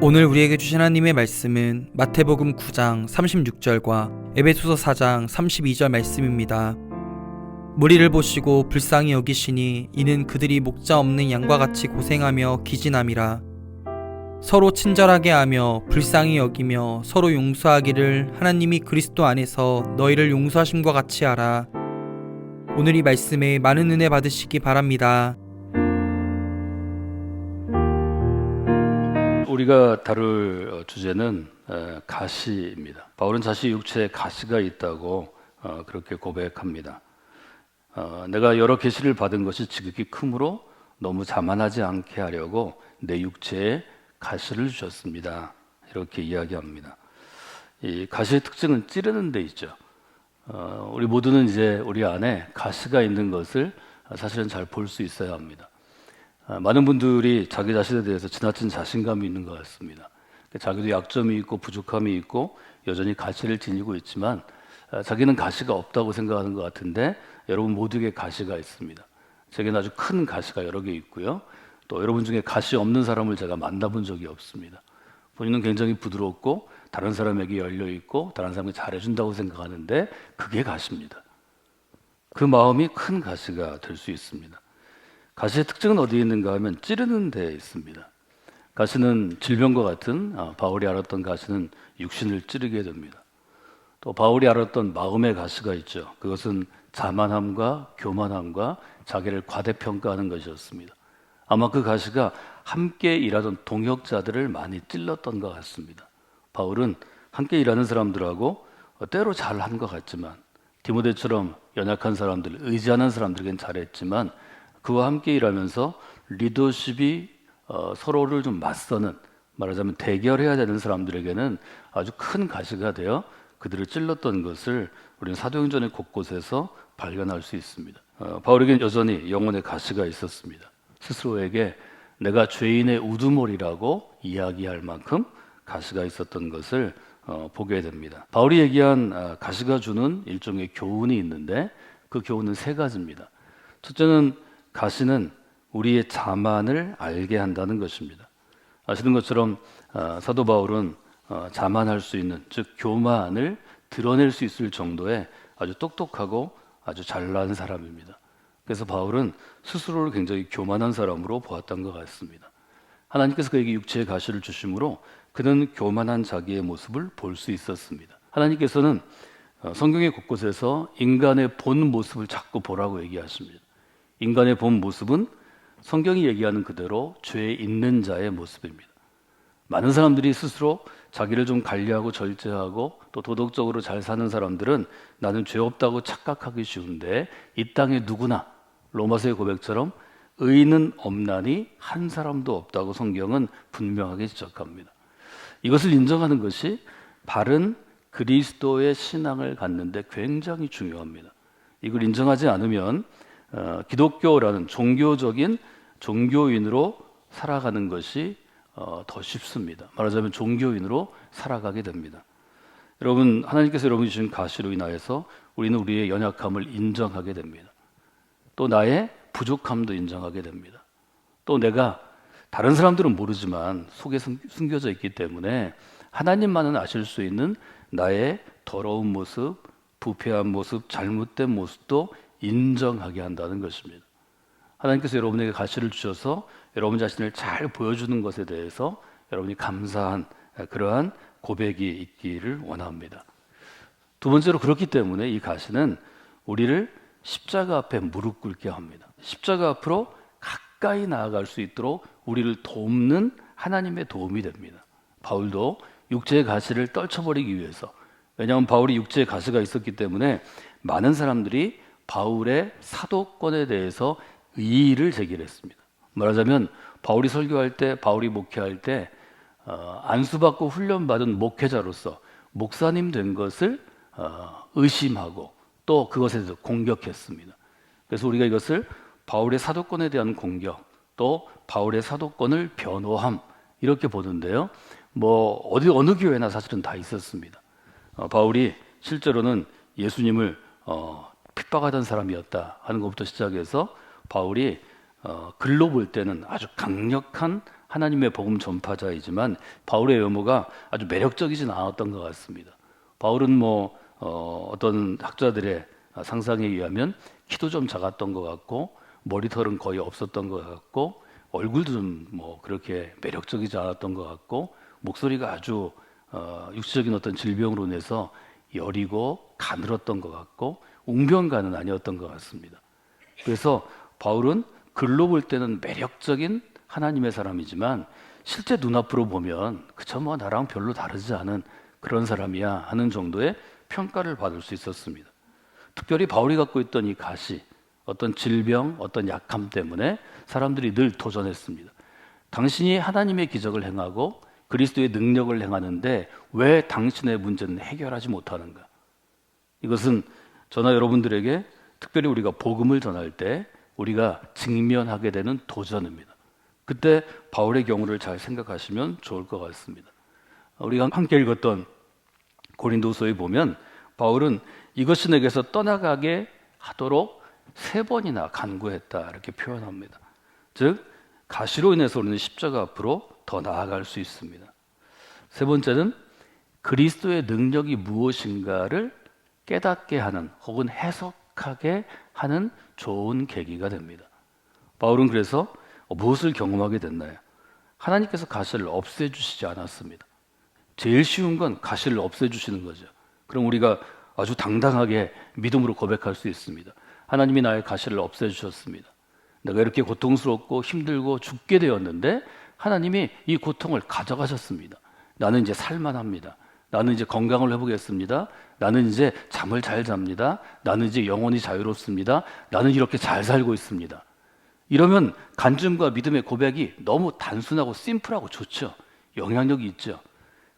오늘 우리에게 주신 하나님의 말씀은 마태복음 9장 36절과 에베소서 4장 32절 말씀입니다. 무리를 보시고 불쌍히 여기시니 이는 그들이 목자 없는 양과 같이 고생하며 기진함이라. 서로 친절하게 하며 불쌍히 여기며 서로 용서하기를 하나님이 그리스도 안에서 너희를 용서하심과 같이 하라. 오늘 이 말씀에 많은 은혜 받으시기 바랍니다. 우리가 다룰 주제는 가시입니다. 바울은 자신의 육체에 가시가 있다고 그렇게 고백합니다. 내가 여러 계시를 받은 것이 지극히 크므로 너무 자만하지 않게 하려고 내 육체에 가시를 주셨습니다. 이렇게 이야기합니다. 이 가시의 특징은 찌르는 데 있죠. 우리 모두는 이제 우리 안에 가시가 있는 것을 사실은 잘 볼 수 있어야 합니다. 많은 분들이 자기 자신에 대해서 지나친 자신감이 있는 것 같습니다. 자기도 약점이 있고 부족함이 있고 여전히 가시를 지니고 있지만 자기는 가시가 없다고 생각하는 것 같은데 여러분 모두에게 가시가 있습니다. 제게는 아주 큰 가시가 여러 개 있고요. 또 여러분 중에 가시 없는 사람을 제가 만나본 적이 없습니다. 본인은 굉장히 부드럽고 다른 사람에게 열려 있고 다른 사람에게 잘해준다고 생각하는데 그게 가시입니다. 그 마음이 큰 가시가 될 수 있습니다. 가시의 특징은 어디에 있는가 하면 찌르는 데에 있습니다. 가시는 질병과 같은 바울이 앓았던 가시는 육신을 찌르게 됩니다. 또 바울이 앓았던 마음의 가시가 있죠. 그것은 자만함과 교만함과 자기를 과대평가하는 것이었습니다. 아마 그 가시가 함께 일하던 동역자들을 많이 찔렀던 것 같습니다. 바울은 함께 일하는 사람들하고 때로 잘한 것 같지만 디모데처럼 연약한 사람들, 의지하는 사람들에겐 잘했지만 그와 함께 일하면서 리더십이 서로를 좀 맞서는, 말하자면 대결해야 되는 사람들에게는 아주 큰 가시가 되어 그들을 찔렀던 것을 우리는 사도행전의 곳곳에서 발견할 수 있습니다. 바울에게는 여전히 영혼의 가시가 있었습니다. 스스로에게 내가 죄인의 우두머리라고 이야기할 만큼 가시가 있었던 것을 보게 됩니다. 바울이 얘기한 가시가 주는 일종의 교훈이 있는데 그 교훈은 세 가지입니다. 첫째는 가시는 우리의 자만을 알게 한다는 것입니다. 아시는 것처럼 사도 바울은 자만할 수 있는, 즉 교만을 드러낼 수 있을 정도의 아주 똑똑하고 아주 잘난 사람입니다. 그래서 바울은 스스로를 굉장히 교만한 사람으로 보았던 것 같습니다. 하나님께서 그에게 육체의 가시를 주심으로 그는 교만한 자기의 모습을 볼 수 있었습니다. 하나님께서는 성경의 곳곳에서 인간의 본 모습을 자꾸 보라고 얘기하십니다. 인간의 본 모습은 성경이 얘기하는 그대로 죄에 있는 자의 모습입니다. 많은 사람들이 스스로 자기를 좀 관리하고 절제하고 또 도덕적으로 잘 사는 사람들은 나는 죄 없다고 착각하기 쉬운데 이 땅에 누구나 로마서의 고백처럼 의인은 없나니 한 사람도 없다고 성경은 분명하게 지적합니다. 이것을 인정하는 것이 바른 그리스도의 신앙을 갖는데 굉장히 중요합니다. 이걸 인정하지 않으면 기독교라는 종교적인 종교인으로 살아가는 것이 더 쉽습니다. 말하자면 종교인으로 살아가게 됩니다. 여러분, 하나님께서 여러분이 주신 가시로 인하여서 우리는 우리의 연약함을 인정하게 됩니다. 또 나의 부족함도 인정하게 됩니다. 또 내가 다른 사람들은 모르지만 속에 숨겨져 있기 때문에 하나님만은 아실 수 있는 나의 더러운 모습, 부패한 모습, 잘못된 모습도 인정하게 한다는 것입니다. 하나님께서 여러분에게 가시를 주셔서 여러분 자신을 잘 보여주는 것에 대해서 여러분이 감사한 그러한 고백이 있기를 원합니다. 두 번째로 그렇기 때문에 이 가시는 우리를 십자가 앞에 무릎 꿇게 합니다. 십자가 앞으로 가까이 나아갈 수 있도록 우리를 돕는 하나님의 도움이 됩니다. 바울도 육체의 가시를 떨쳐버리기 위해서, 왜냐하면 바울이 육체의 가시가 있었기 때문에 많은 사람들이 바울의 사도권에 대해서 이의를 제기했습니다. 말하자면 바울이 설교할 때, 바울이 목회할 때 안수받고 훈련받은 목회자로서 목사님 된 것을 의심하고 또 그것에 대해서 공격했습니다. 그래서 우리가 이것을 바울의 사도권에 대한 공격, 또 바울의 사도권을 변호함 이렇게 보는데요. 어느 교회나 사실은 다 있었습니다. 바울이 실제로는 예수님을 핍박하던 사람이었다 하는 것부터 시작해서 바울이 글로 볼 때는 아주 강력한 하나님의 복음 전파자이지만 바울의 외모가 아주 매력적이진 않았던 것 같습니다. 바울은 어떤 학자들의 상상에 의하면 키도 좀 작았던 것 같고 머리털은 거의 없었던 것 같고 얼굴도 좀 그렇게 매력적이지 않았던 것 같고 목소리가 아주 육체적인 어떤 질병으로 인해서 여리고 가늘었던 것 같고 웅변가는 아니었던 것 같습니다. 그래서 바울은 글로 볼 때는 매력적인 하나님의 사람이지만 실제 눈앞으로 보면 그저 나랑 별로 다르지 않은 그런 사람이야 하는 정도의 평가를 받을 수 있었습니다. 특별히 바울이 갖고 있던 이 가시, 어떤 질병, 어떤 약함 때문에 사람들이 늘 도전했습니다. 당신이 하나님의 기적을 행하고 그리스도의 능력을 행하는데 왜 당신의 문제는 해결하지 못하는가? 이것은 저나 여러분들에게 특별히 우리가 복음을 전할 때 우리가 직면하게 되는 도전입니다. 그때 바울의 경우를 잘 생각하시면 좋을 것 같습니다. 우리가 함께 읽었던 고린도서에 보면 바울은 이것이 내게서 떠나가게 하도록 3번이나 간구했다 이렇게 표현합니다. 즉 가시로 인해서 우리는 십자가 앞으로 더 나아갈 수 있습니다. 3번째는 그리스도의 능력이 무엇인가를 깨닫게 하는 혹은 해석하게 하는 좋은 계기가 됩니다. 바울은 그래서 무엇을 경험하게 됐나요? 하나님께서 가시를 없애주시지 않았습니다. 제일 쉬운 건 가시를 없애주시는 거죠. 그럼 우리가 아주 당당하게 믿음으로 고백할 수 있습니다. 하나님이 나의 가시를 없애주셨습니다. 내가 이렇게 고통스럽고 힘들고 죽게 되었는데 하나님이 이 고통을 가져가셨습니다. 나는 이제 살만합니다. 나는 이제 건강을 회복했습니다. 나는 이제 잠을 잘 잡니다. 나는 이제 영혼이 자유롭습니다. 나는 이렇게 잘 살고 있습니다. 이러면 간증과 믿음의 고백이 너무 단순하고 심플하고 좋죠. 영향력이 있죠.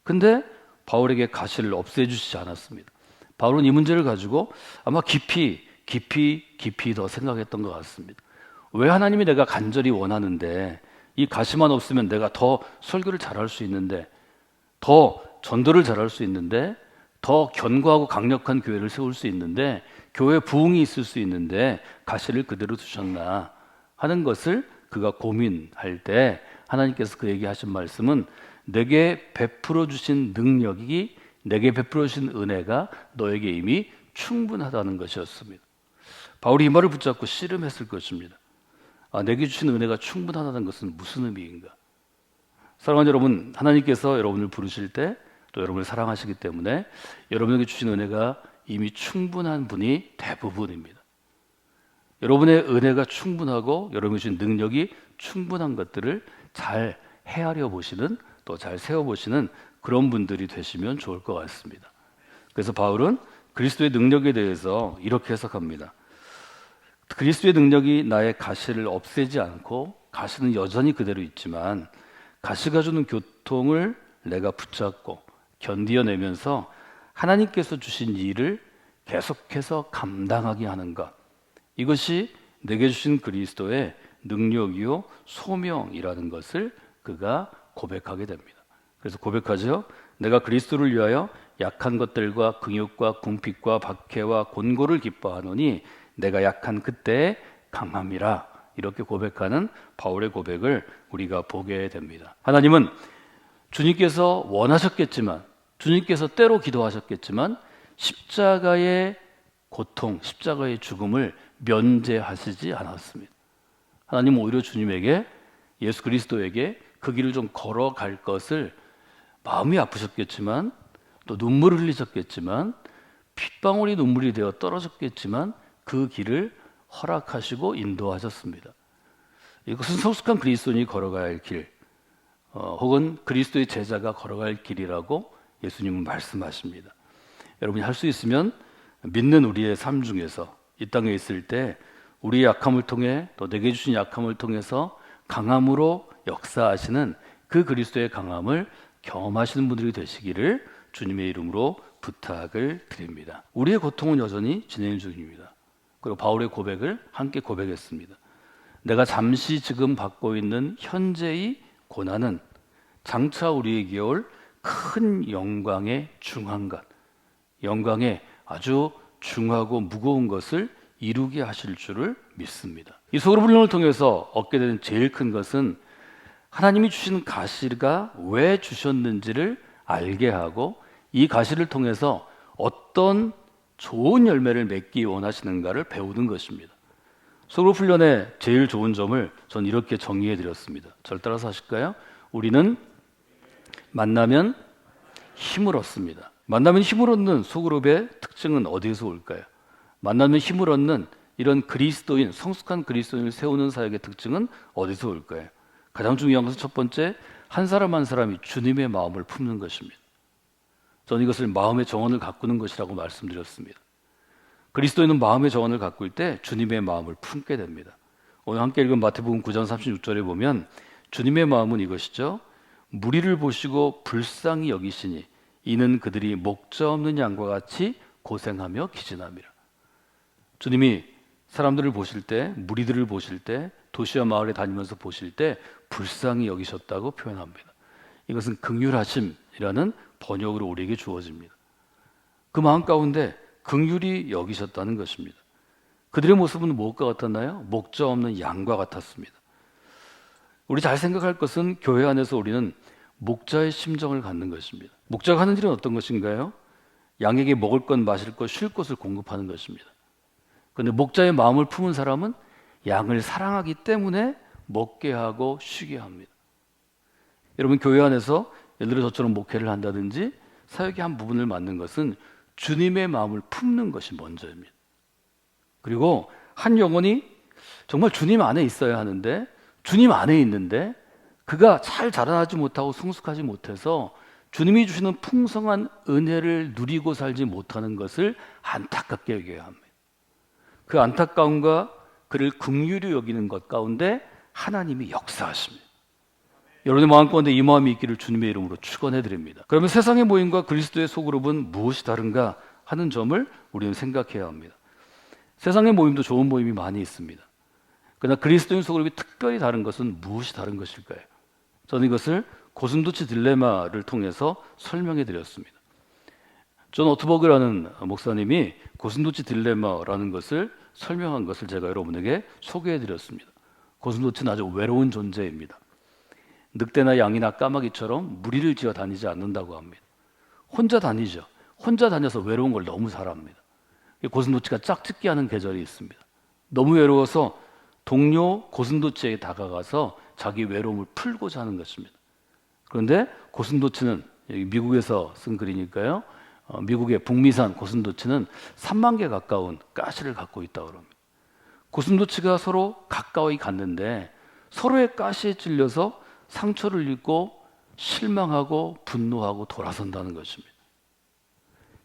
근데 바울에게 가시를 없애주시지 않았습니다. 바울은 이 문제를 가지고 아마 깊이 더 생각했던 것 같습니다. 왜 하나님이 내가 간절히 원하는데 이 가시만 없으면 내가 더 설교를 잘할 수 있는데 더 전도를 잘할 수 있는데 더 견고하고 강력한 교회를 세울 수 있는데 교회 부흥이 있을 수 있는데 가시를 그대로 두셨나 하는 것을 그가 고민할 때 하나님께서 그에게 하신 말씀은 내게 베풀어 주신 능력이 내게 베풀어 주신 은혜가 너에게 이미 충분하다는 것이었습니다. 바울이 이 말을 붙잡고 씨름했을 것입니다. 내게 주신 은혜가 충분하다는 것은 무슨 의미인가? 사랑하는 여러분, 하나님께서 여러분을 부르실 때 또 여러분을 사랑하시기 때문에 여러분에게 주신 은혜가 이미 충분한 분이 대부분입니다. 여러분의 은혜가 충분하고 여러분이 주신 능력이 충분한 것들을 잘 헤아려 보시는 또 잘 세워보시는 그런 분들이 되시면 좋을 것 같습니다. 그래서 바울은 그리스도의 능력에 대해서 이렇게 해석합니다. 그리스도의 능력이 나의 가시를 없애지 않고 가시는 여전히 그대로 있지만 가시가 주는 고통을 내가 붙잡고 견디어내면서 하나님께서 주신 일을 계속해서 감당하게 하는 것, 이것이 내게 주신 그리스도의 능력이요 소명이라는 것을 그가 고백하게 됩니다. 그래서 고백하죠. 내가 그리스도를 위하여 약한 것들과 긍휼과 궁핍과 박해와 곤고를 기뻐하노니 내가 약한 그때에 강함이라. 이렇게 고백하는 바울의 고백을 우리가 보게 됩니다. 하나님은 주님께서 원하셨겠지만, 주님께서 때로 기도하셨겠지만 십자가의 고통, 십자가의 죽음을 면제하시지 않았습니다. 하나님은 오히려 주님에게, 예수 그리스도에게 그 길을 좀 걸어갈 것을 마음이 아프셨겠지만 또 눈물을 흘리셨겠지만 핏방울이 눈물이 되어 떨어졌겠지만 그 길을 허락하시고 인도하셨습니다. 이것은 성숙한 그리스도인이 걸어가야 할 길, 혹은 그리스도의 제자가 걸어갈 길이라고 예수님은 말씀하십니다. 여러분이 할 수 있으면 믿는 우리의 삶 중에서 이 땅에 있을 때 우리의 약함을 통해 또 내게 주신 약함을 통해서 강함으로 역사하시는 그 그리스도의 강함을 경험하시는 분들이 되시기를 주님의 이름으로 부탁을 드립니다. 우리의 고통은 여전히 진행 중입니다. 그리고 바울의 고백을 함께 고백했습니다. 내가 잠시 지금 받고 있는 현재의 고난은 장차 우리에게 올 큰 영광의 중한 것, 영광의 아주 중하고 무거운 것을 이루게 하실 줄을 믿습니다. 이 소그룹을 통해서 얻게 되는 제일 큰 것은 하나님이 주신 가시가 왜 주셨는지를 알게 하고 이 가시를 통해서 어떤 좋은 열매를 맺기 원하시는가를 배우는 것입니다. 소그룹 훈련의 제일 좋은 점을 전 이렇게 정의해 드렸습니다. 절 따라서 하실까요? 우리는 만나면 힘을 얻습니다. 만나면 힘을 얻는 소그룹의 특징은 어디에서 올까요? 만나면 힘을 얻는 이런 그리스도인, 성숙한 그리스도인을 세우는 사역의 특징은 어디서 올까요? 가장 중요한 것은 첫 번째, 한 사람 한 사람이 주님의 마음을 품는 것입니다. 저는 이것을 마음의 정원을 가꾸는 것이라고 말씀드렸습니다. 그리스도인은 마음의 정원을 가꿀 때 주님의 마음을 품게 됩니다. 오늘 함께 읽은 마태복음 9장 36절에 보면 주님의 마음은 이것이죠. 무리를 보시고 불쌍히 여기시니 이는 그들이 목자 없는 양과 같이 고생하며 기진함이라. 주님이 사람들을 보실 때, 무리들을 보실 때, 도시와 마을에 다니면서 보실 때 불쌍히 여기셨다고 표현합니다. 이것은 긍휼하심이라는 번역으로 우리에게 주어집니다. 그 마음 가운데 긍휼히 여기셨다는 것입니다. 그들의 모습은 무엇과 같았나요? 목자 없는 양과 같았습니다. 우리 잘 생각할 것은 교회 안에서 우리는 목자의 심정을 갖는 것입니다. 목자가 하는 일은 어떤 것인가요? 양에게 먹을 것, 마실 것, 쉴 곳을 공급하는 것입니다. 그런데 목자의 마음을 품은 사람은 양을 사랑하기 때문에 먹게 하고 쉬게 합니다. 여러분, 교회 안에서 예를 들어 저처럼 목회를 한다든지 사역의 한 부분을 맡는 것은 주님의 마음을 품는 것이 먼저입니다. 그리고 한 영혼이 정말 주님 안에 있어야 하는데, 주님 안에 있는데 그가 잘 자라나지 못하고 성숙하지 못해서 주님이 주시는 풍성한 은혜를 누리고 살지 못하는 것을 안타깝게 여겨야 합니다. 그 안타까움과 그를 긍휼히 여기는 것 가운데 하나님이 역사하십니다. 여러분의 마음 가운데 이 마음이 있기를 주님의 이름으로 축원해 드립니다. 그러면 세상의 모임과 그리스도의 소그룹은 무엇이 다른가 하는 점을 우리는 생각해야 합니다. 세상의 모임도 좋은 모임이 많이 있습니다. 그러나 그리스도인 소그룹이 특별히 다른 것은 무엇이 다른 것일까요? 저는 이것을 고슴도치 딜레마를 통해서 설명해 드렸습니다. 존 오트버그라는 목사님이 고슴도치 딜레마라는 것을 설명한 것을 제가 여러분에게 소개해 드렸습니다. 고슴도치는 아주 외로운 존재입니다. 늑대나 양이나 까마귀처럼 무리를 지어 다니지 않는다고 합니다. 혼자 다니죠. 혼자 다녀서 외로운 걸 너무 잘 압니다. 고슴도치가 짝짓기 하는 계절이 있습니다. 너무 외로워서 동료 고슴도치에게 다가가서 자기 외로움을 풀고자 하는 것입니다. 그런데 고슴도치는, 여기 미국에서 쓴 글이니까요, 미국의 북미산 고슴도치는 3만 개 가까운 가시를 갖고 있다고 합니다. 고슴도치가 서로 가까이 갔는데 서로의 가시에 찔려서 상처를 입고 실망하고 분노하고 돌아선다는 것입니다.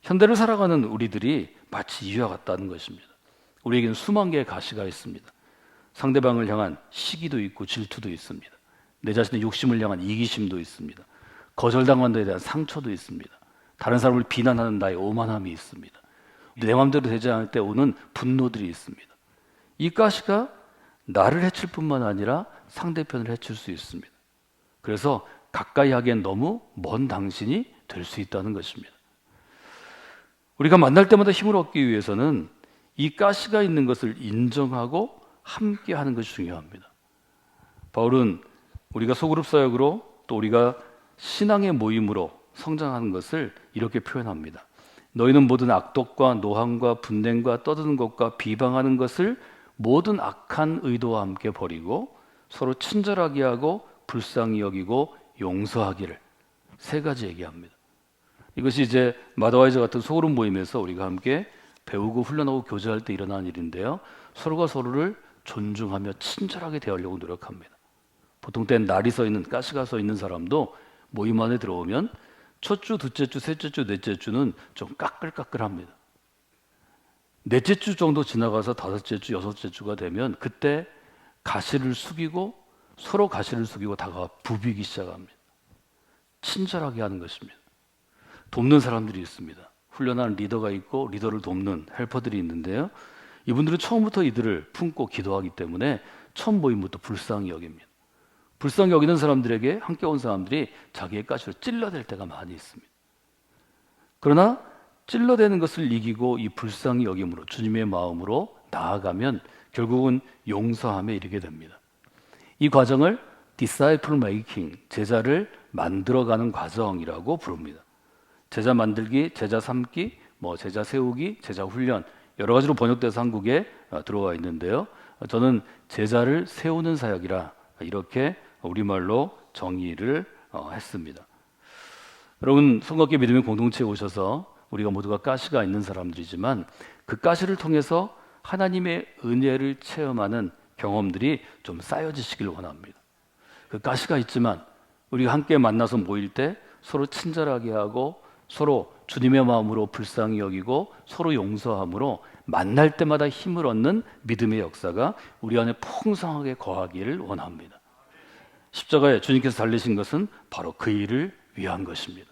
현대를 살아가는 우리들이 마치 이와 같다는 것입니다. 우리에게는 수만 개의 가시가 있습니다. 상대방을 향한 시기도 있고 질투도 있습니다. 내 자신의 욕심을 향한 이기심도 있습니다. 거절당한 데에 대한 상처도 있습니다. 다른 사람을 비난하는 나의 오만함이 있습니다. 내 마음대로 되지 않을 때 오는 분노들이 있습니다. 이 가시가 나를 해칠 뿐만 아니라 상대편을 해칠 수 있습니다. 그래서 가까이 하기엔 너무 먼 당신이 될 수 있다는 것입니다. 우리가 만날 때마다 힘을 얻기 위해서는 이 가시가 있는 것을 인정하고 함께 하는 것이 중요합니다. 바울은 우리가 소그룹 사역으로 또 우리가 신앙의 모임으로 성장하는 것을 이렇게 표현합니다. 너희는 모든 악독과 노함과 분냄과 떠드는 것과 비방하는 것을 모든 악한 의도와 함께 버리고 서로 친절하게 하고 불쌍히 여기고 용서하기를, 세 가지 얘기합니다. 이것이 이제 마더와이저 같은 소그룹 모임에서 우리가 함께 배우고 훈련하고 교제할 때 일어나는 일인데요, 서로가 서로를 존중하며 친절하게 대하려고 노력합니다. 보통 땐 날이 서 있는, 가시가 서 있는 사람도 모임 안에 들어오면 첫 주, 둘째 주, 셋째 주, 넷째 주는 좀 까끌까끌합니다. 넷째 주 정도 지나가서 다섯째 주, 여섯째 주가 되면 그때 가시를 숙이고 서로 가시를 숙이고 다가와 부비기 시작합니다. 친절하게 하는 것입니다. 돕는 사람들이 있습니다. 훈련하는 리더가 있고 리더를 돕는 헬퍼들이 있는데요, 이분들은 처음부터 이들을 품고 기도하기 때문에 첫 모임부터 불쌍히 여깁니다. 불쌍히 여기는 사람들에게 함께 온 사람들이 자기의 가시로 찔러댈 때가 많이 있습니다. 그러나 찔러대는 것을 이기고 이 불쌍히 여김으로 주님의 마음으로 나아가면 결국은 용서함에 이르게 됩니다. 이 과정을 disciple making, 제자를 만들어가는 과정이라고 부릅니다. 제자 만들기, 제자 삼기, 제자 세우기, 제자 훈련 여러 가지로 번역돼서 한국에 들어와 있는데요. 저는 제자를 세우는 사역이라 이렇게 우리말로 정의를 했습니다. 여러분, 성곽교회 믿음의 공동체에 오셔서 우리가 모두가 가시가 있는 사람들이지만 그 가시를 통해서 하나님의 은혜를 체험하는 경험들이 좀 쌓여지시길 원합니다. 그 가시가 있지만 우리가 함께 만나서 모일 때 서로 친절하게 하고 서로 주님의 마음으로 불쌍히 여기고 서로 용서함으로 만날 때마다 힘을 얻는 믿음의 역사가 우리 안에 풍성하게 거하기를 원합니다. 십자가에 주님께서 달리신 것은 바로 그 일을 위한 것입니다.